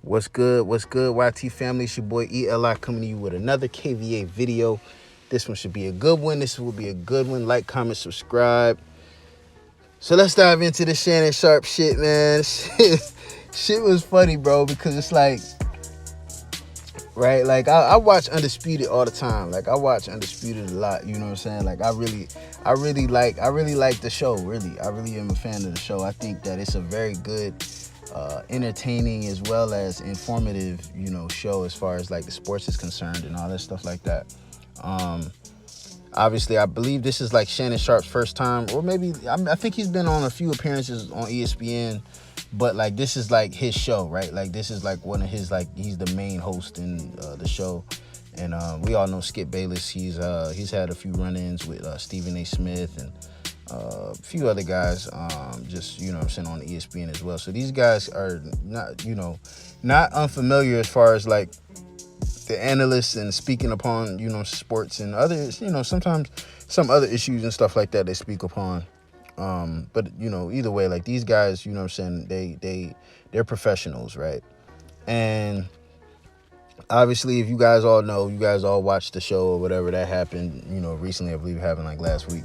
What's good? What's good, YT family? It's your boy ELI coming to you with another KVA video. This one should be a good one. This will be a good one. Like, comment, subscribe. So let's dive into the Shannon Sharpe shit, man. Shit was funny, bro, because it's like, right? Like, I watch Undisputed all the time. Like, I watch Undisputed a lot. You know what I'm saying? Like, I really like the show. Really, I really am a fan of the show. I think that it's a very good, entertaining as well as informative, show as far as like the sports is concerned and all that stuff like that. Obviously, I believe this is like Shannon Sharpe's first time, or maybe I think he's been on a few appearances on ESPN, but like this is like his show, right? Like this is like one of his, like he's the main host in the show, and we all know Skip Bayless. He's had a few run-ins with Stephen A. Smith and a few other guys, just I'm saying, on ESPN as well. So these guys are not unfamiliar as far as like the analysts and speaking upon sports and others, sometimes some other issues and stuff like that they speak upon. But either way, like these guys, I'm saying, they're professionals, right? And obviously, if you guys all know, you guys all watched the show or whatever that happened, recently. I believe it happened like last week.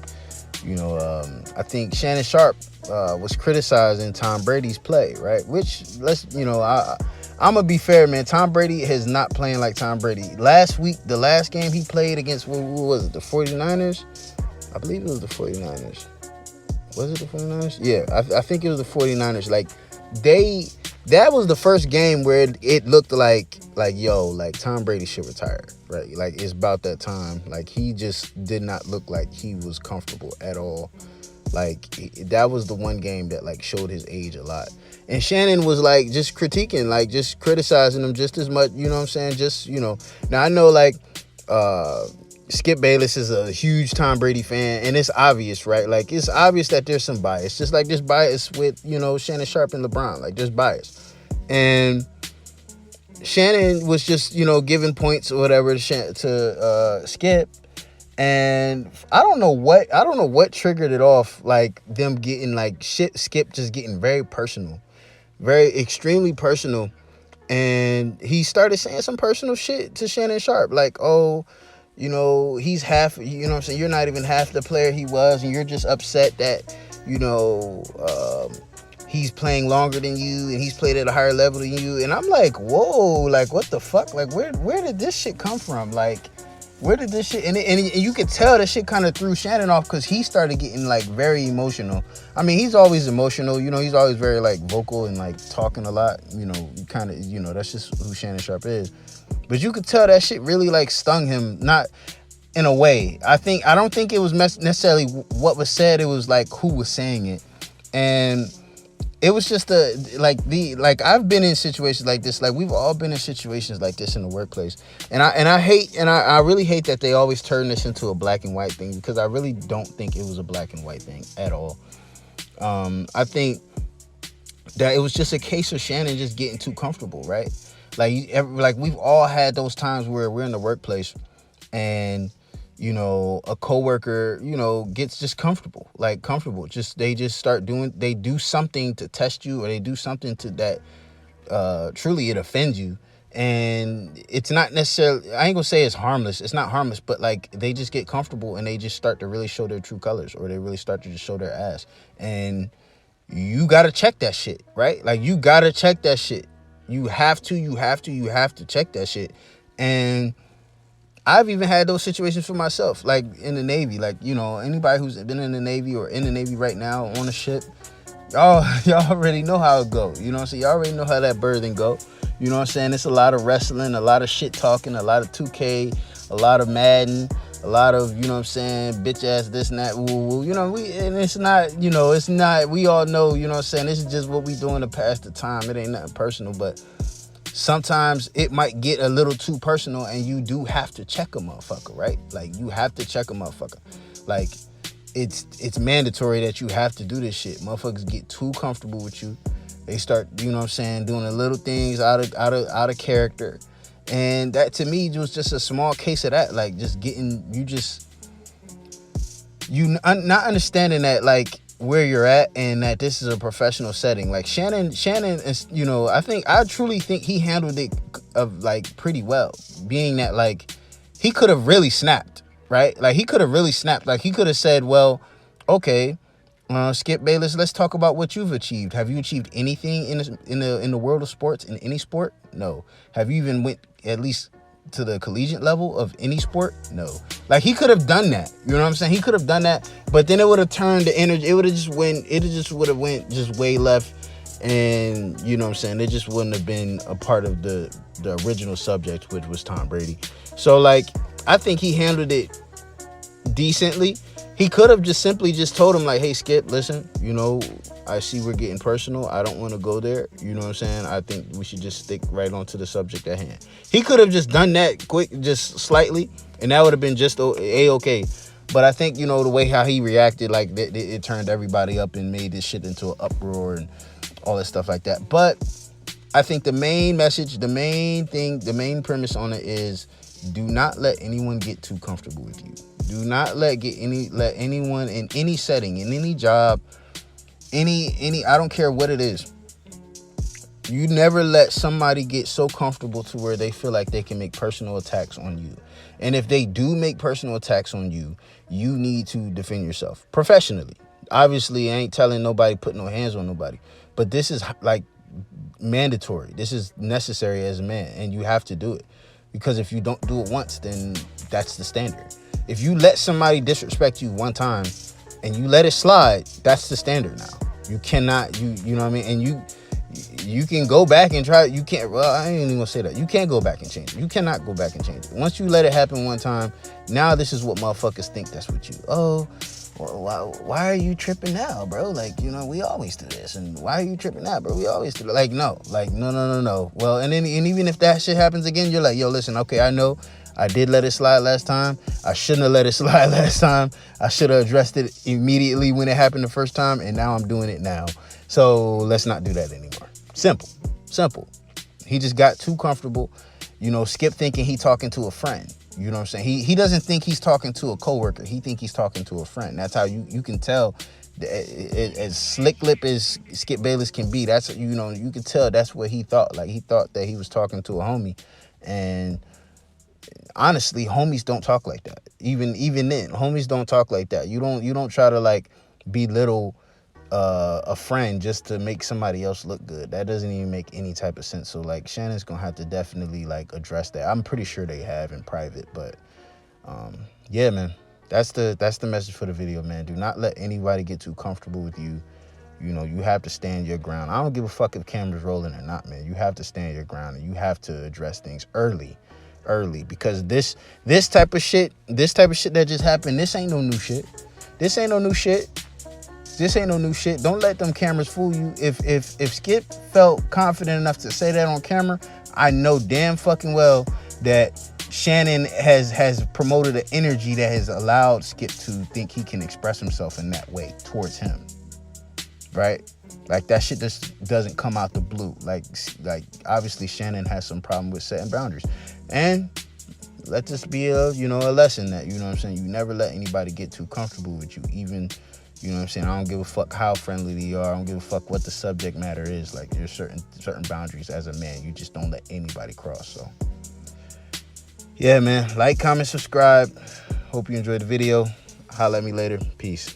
I think Shannon Sharpe was criticizing Tom Brady's play, right? Which, I'm going to be fair, man. Tom Brady is not playing like Tom Brady. Last week, the last game he played against, what was it, the 49ers? I believe it was the 49ers. Was it the 49ers? Yeah, I think it was the 49ers. Like, that was the first game where it looked like Tom Brady should retire, right? Like, it's about that time. Like, he just did not look like he was comfortable at all. Like, that was the one game that like showed his age a lot. And Shannon was like just critiquing, like just criticizing him just as much, just, now I know like Skip Bayless is a huge Tom Brady fan, and it's obvious, right? Like, it's obvious that there's some bias, just like there's bias with, Shannon Sharpe and LeBron, like there's bias. And Shannon was just, giving points or whatever to Skip. And I don't know what triggered it off, like them getting like Skip just getting very personal, very extremely personal. And he started saying some personal shit to Shannon Sharpe, like, oh, he's half, you're not even half the player he was, and you're just upset that, he's playing longer than you and he's played at a higher level than you. And I'm like, whoa, like, what the fuck? Like, where did this shit come from? Like, where did this shit, and you could tell that shit kind of threw Shannon off, because he started getting like very emotional. I mean, he's always emotional, he's always very like vocal and like talking a lot, kind of, that's just who Shannon Sharpe is. But you could tell that shit really like stung him, not in a way. I don't think it was necessarily what was said, it was like who was saying it. And it was just I've been in situations like this. Like, we've all been in situations like this in the workplace. And I really hate that they always turn this into a black and white thing, because I really don't think it was a black and white thing at all. I think that it was just a case of Shannon just getting too comfortable, right? Like we've all had those times where we're in the workplace and a coworker, gets just comfortable. They do something to test you, or they do something to that truly it offends you. And it's not necessarily, I ain't gonna say it's harmless. It's not harmless, but like they just get comfortable and they just start to really show their true colors, or they really start to just show their ass. And you gotta check that shit, right? Like, you gotta check that shit. You have to check that shit. And I've even had those situations for myself, like in the Navy. Like, anybody who's been in the Navy or in the Navy right now on a ship, y'all already know how it go. You know what I'm saying? Y'all already know how that birthing go. You know what I'm saying? It's a lot of wrestling, a lot of shit talking, a lot of 2K, a lot of Madden, a lot of, bitch ass this and that. And it's not, we all know, this is just what we doing to pass the time. It ain't nothing personal, but sometimes it might get a little too personal, and you do have to check a motherfucker, right? Like, you have to check a motherfucker. Like, it's mandatory that you have to do this shit. Motherfuckers get too comfortable with you. They start, doing the little things out of character. And that, to me, was just a small case of that. Like, just getting, not understanding that, like, where you're at and that this is a professional setting. Like Shannon is, you know, I truly think he handled it of like pretty well, being that like he could have really snapped, right? Like he could have really snapped. Like he could have said, well, okay, Skip Bayless, let's talk about what you've achieved. Have you achieved anything in the world of sports, in any sport? No. Have you even went at least to the collegiate level of any sport? No. Like he could have done that. You know what I'm saying? He could have done that, but then it would have turned the energy. It would have just went just way left, and you know what I'm saying? It just wouldn't have been a part of the original subject, which was Tom Brady. So like, I think he handled it decently. He could have just simply just told him like, hey Skip, listen, you know, I see we're getting personal. I don't want to go there. You know what I'm saying? I think we should just stick right on to the subject at hand. He could have just done that quick, just slightly, and that would have been just A-okay. But I think, you know, the way how he reacted, like it turned everybody up and made this shit into an uproar and all that stuff like that. But I think the main message, the main thing, the main premise on it is, do not let anyone get too comfortable with you. Do not let anyone in any setting, in any job, any I don't care what it is. You never let somebody get so comfortable to where they feel like they can make personal attacks on you. And if they do make personal attacks on you, you need to defend yourself professionally. Obviously, I ain't telling nobody, put no hands on nobody. But this is like mandatory. This is necessary as a man, and you have to do it. Because if you don't do it once, then that's the standard. If you let somebody disrespect you one time and you let it slide, that's the standard now. You cannot, you know what I mean? And you can go back and try. You can't, well, I ain't even gonna say that. You can't go back and change it. You cannot go back and change it. Once you let it happen one time, now this is what motherfuckers think that's what you, oh, well, why are you tripping now, bro? Like, you know, we always do this. And why are you tripping now, bro? We always do it. Like, no. Well, and even if that shit happens again, you're like, yo, listen, okay, I know I did let it slide last time. I shouldn't have let it slide last time. I should have addressed it immediately when it happened the first time, and now I'm doing it now. So let's not do that anymore. Simple. He just got too comfortable. You know, Skip thinking he talking to a friend. You know what I'm saying? He doesn't think he's talking to a coworker. He think he's talking to a friend. That's how you can tell. As slick lip as Skip Bayless can be, that's, you know, you can tell that's what he thought. Like, he thought that he was talking to a homie. And honestly, homies don't talk like that. Even then, homies don't talk like that. You don't try to like belittle a friend just to make somebody else look good. That doesn't even make any type of sense. So like, Shannon's gonna have to definitely like address that. I'm pretty sure they have in private, but yeah, man, that's the message for the video, man. Do not let anybody get too comfortable with you. You know, you have to stand your ground. I don't give a fuck if cameras rolling or not, man. You have to stand your ground, and you have to address things early, because this type of shit that just happened, this ain't no new shit. Don't let them cameras fool you. If Skip felt confident enough to say that on camera, I know damn fucking well that Shannon has promoted an energy that has allowed Skip to think he can express himself in that way towards him. Right? Like, that shit just doesn't come out the blue. Like obviously Shannon has some problem with setting boundaries. And let this be a lesson that, you know what I'm saying, you never let anybody get too comfortable with you. Even, you know what I'm saying, I don't give a fuck how friendly they are. I don't give a fuck what the subject matter is. Like, there's certain boundaries as a man. You just don't let anybody cross. So yeah, man, like, comment, subscribe. Hope you enjoyed the video. Holla at me later. Peace.